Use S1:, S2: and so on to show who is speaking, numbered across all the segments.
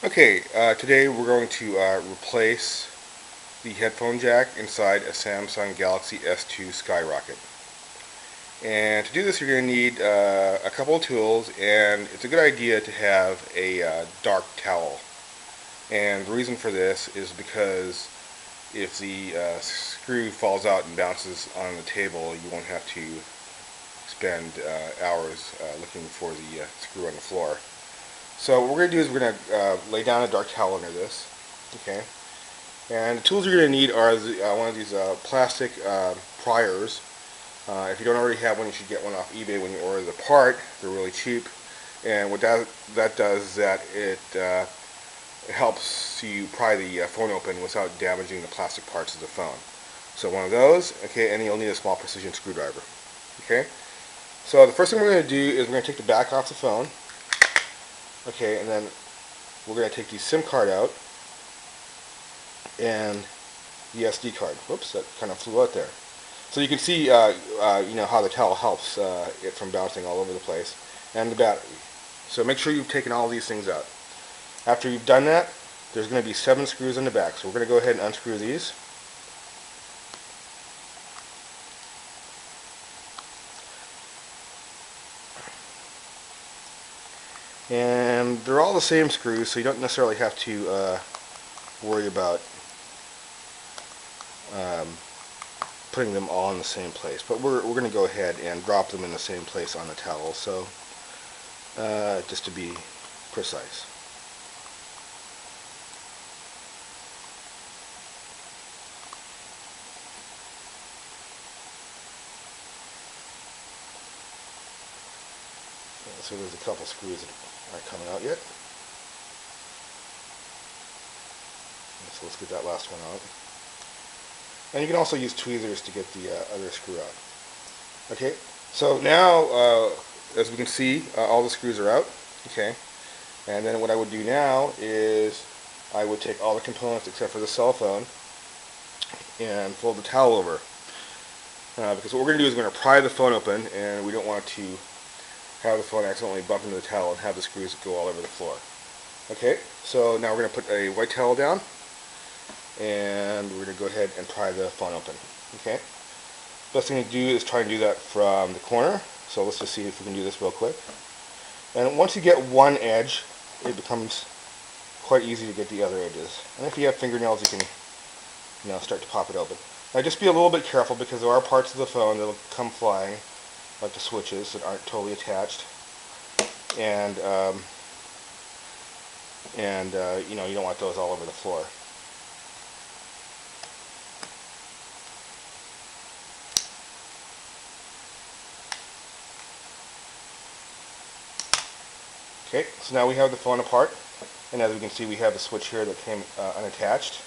S1: Okay, today we're going to replace the headphone jack inside a Samsung Galaxy S2 Skyrocket. And to do this, you're going to need a couple of tools, and it's a good idea to have a dark towel. And the reason for this is because if the screw falls out and bounces on the table, you won't have to spend hours looking for the screw on the floor. So what we're going to do is we're going to lay down a dark towel under this, okay? And the tools you're going to need are one of these plastic pliers. If you don't already have one, you should get one off eBay when you order the part. They're really cheap. And what that does is that it helps you pry the phone open without damaging the plastic parts of the phone. So one of those, okay, and you'll need a small precision screwdriver, okay? So the first thing we're going to do is we're going to take the back off the phone. Okay, and then we're going to take the SIM card out and the SD card. Whoops, that kind of flew out there. So you can see, you know, how the towel helps it from bouncing all over the place, and the battery. So make sure you've taken all these things out. After you've done that, there's going to be 7 screws in the back. So we're going to go ahead and unscrew these. And they're all the same screws, so you don't necessarily have to worry about putting them all in the same place. But we're going to go ahead and drop them in the same place on the towel, so just to be precise. So there's a couple screws that aren't coming out yet. So let's get that last one out. And you can also use tweezers to get the other screw out. Okay, so now as we can see, all the screws are out. Okay, and then what I would do now is I would take all the components except for the cell phone and fold the towel over. Because what we're going to do is we're going to pry the phone open, and we don't want to have the phone accidentally bump into the towel and have the screws go all over the floor. Okay, so now we're going to put a white towel down, and we're going to go ahead and pry the phone open. Okay, best thing to do is try and do that from the corner. So let's just see if we can do this real quick. And once you get one edge, it becomes quite easy to get the other edges. And if you have fingernails, you can, you know, start to pop it open. Now just be a little bit careful, because there are parts of the phone that'll come flying, like the switches that aren't totally attached, and you know, you don't want those all over the floor. Okay, so now we have the phone apart, and as we can see, we have the switch here that came unattached.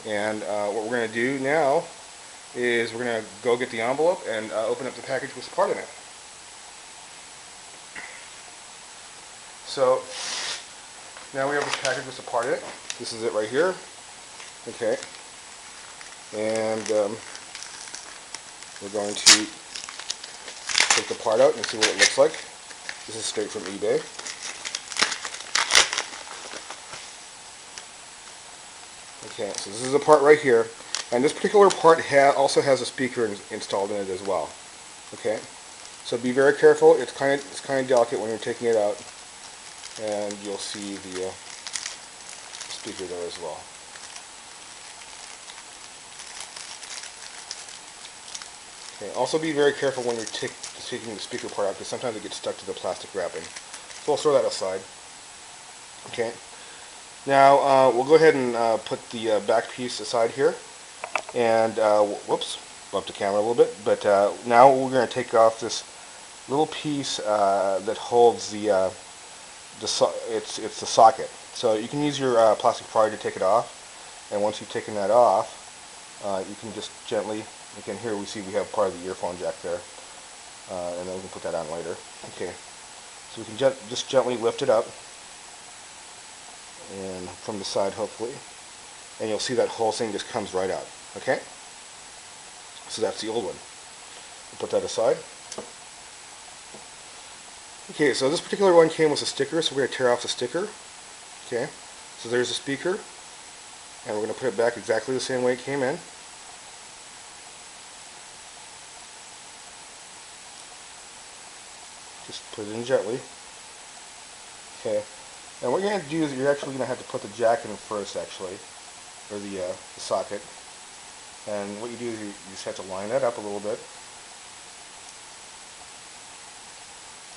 S1: And what we're going to do now is we're going to go get the envelope and open up the package with the part in it. So now we have this package with the part in it. This is it right here. Okay, and we're going to take the part out and see what it looks like. This is straight from eBay. Okay, so this is the part right here, and this particular part also has a speaker installed in it as well. Okay, so be very careful. It's kind of delicate when you're taking it out, and you'll see the speaker there as well. Okay, also be very careful when you're taking the speaker part out, because sometimes it gets stuck to the plastic wrapping. So we'll throw that aside. Okay. Now we'll go ahead and put the back piece aside here, and whoops, bumped the camera a little bit. But now we're going to take off this little piece that holds it's the socket. So you can use your plastic pry to take it off, and once you've taken that off, you can just gently. Again, here we see we have part of the earphone jack there, and then we can put that on later. Okay, so we can just gently lift it up, and from the side hopefully, and you'll see that whole thing just comes right out. Okay, so that's the old one. We'll put that aside. Okay, so this particular one came with a sticker, so we're going to tear off the sticker. Okay, So there's the speaker, and we're going to put it back exactly the same way it came in. Just put it in gently. Okay. And what you're going to do is you're actually going to have to put the jack in first, actually, or the socket. And what you do is you just have to line that up a little bit,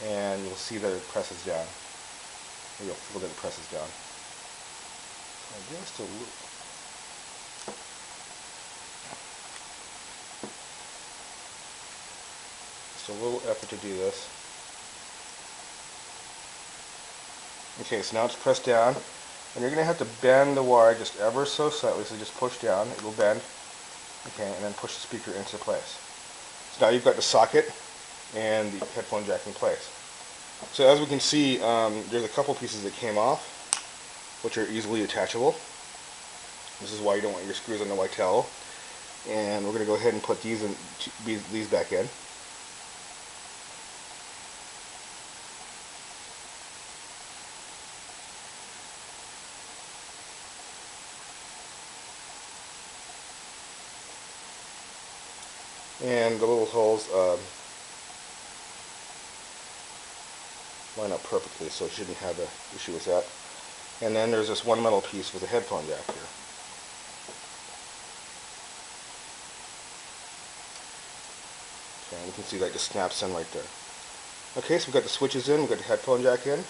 S1: and you'll see that it presses down. Or you'll feel that it presses down. Just a little. Just a little effort to do this. Okay, so now it's pressed down, and you're going to have to bend the wire just ever so slightly, so just push down, it will bend, okay, and then push the speaker into place. So now you've got the socket and the headphone jack in place. So as we can see, there's a couple pieces that came off, which are easily attachable. This is why you don't want your screws on the white towel. And we're going to go ahead and put these back in. And the little holes line up perfectly, so it shouldn't have an issue with that. And then there's this one metal piece with a headphone jack here. Okay, you can see that just snaps in right there. Okay, so we've got the switches in, we've got the headphone jack in.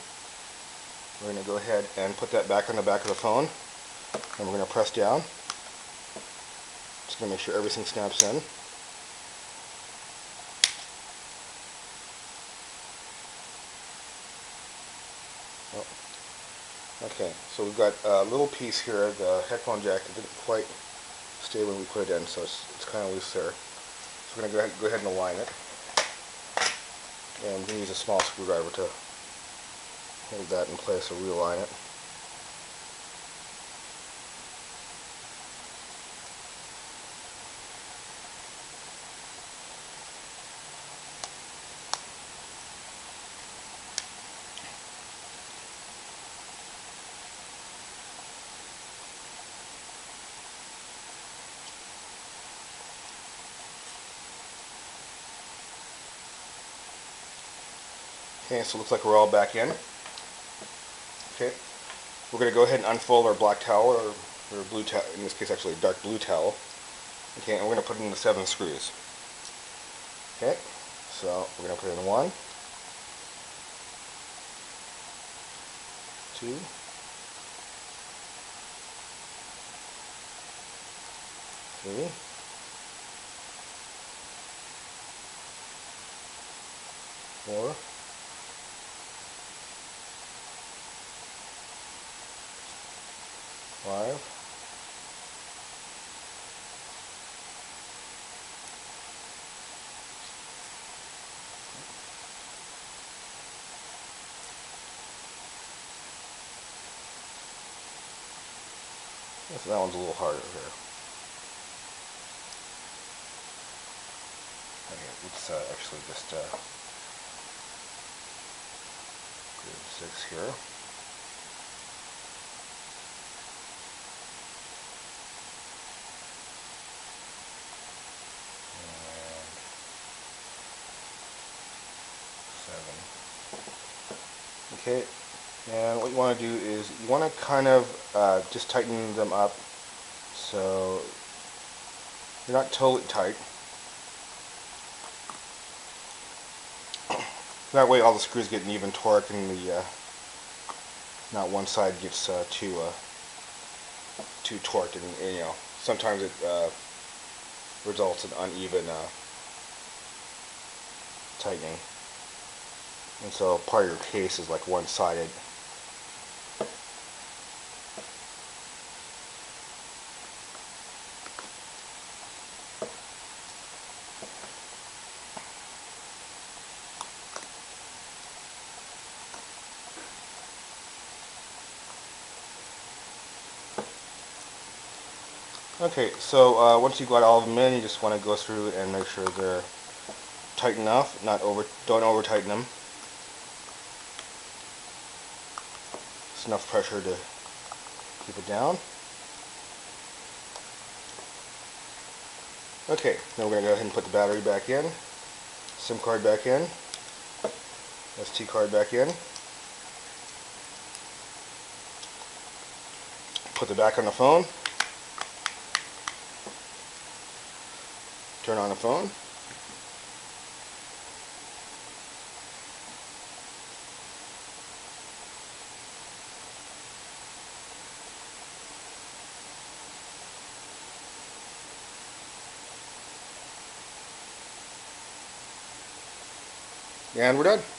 S1: We're going to go ahead and put that back on the back of the phone, and we're going to press down. Just going to make sure everything snaps in. Okay, so we've got a little piece here, the headphone jack, that didn't quite stay when we put it in, so it's kind of loose there. So we're going to go ahead and align it. And we're going to use a small screwdriver to hold that in place or realign it. Okay, so it looks like we're all back in. Okay, we're going to go ahead and unfold our black towel, or blue towel, in this case actually a dark blue towel. Okay, and we're going to put in the 7 screws. Okay, so we're going to put in 1, 2, 3, 4, 5, 6. That one's a little harder here. Okay, let's actually just grab 6 here. Okay, and what you want to do is you want to kind of just tighten them up so they're not totally tight. That way all the screws get an even torque and the not one side gets too torqued, and you know, sometimes it results in uneven tightening. And so part of your case is like one-sided. Okay, so once you've got all of them in, you just want to go through and make sure they're tight enough. Don't over tighten them. It's enough pressure to Keep it down. Okay, now we're going to go ahead and put the battery back in, SIM card back in, SD card back in, put the back on the phone, turn on the phone, and we're done.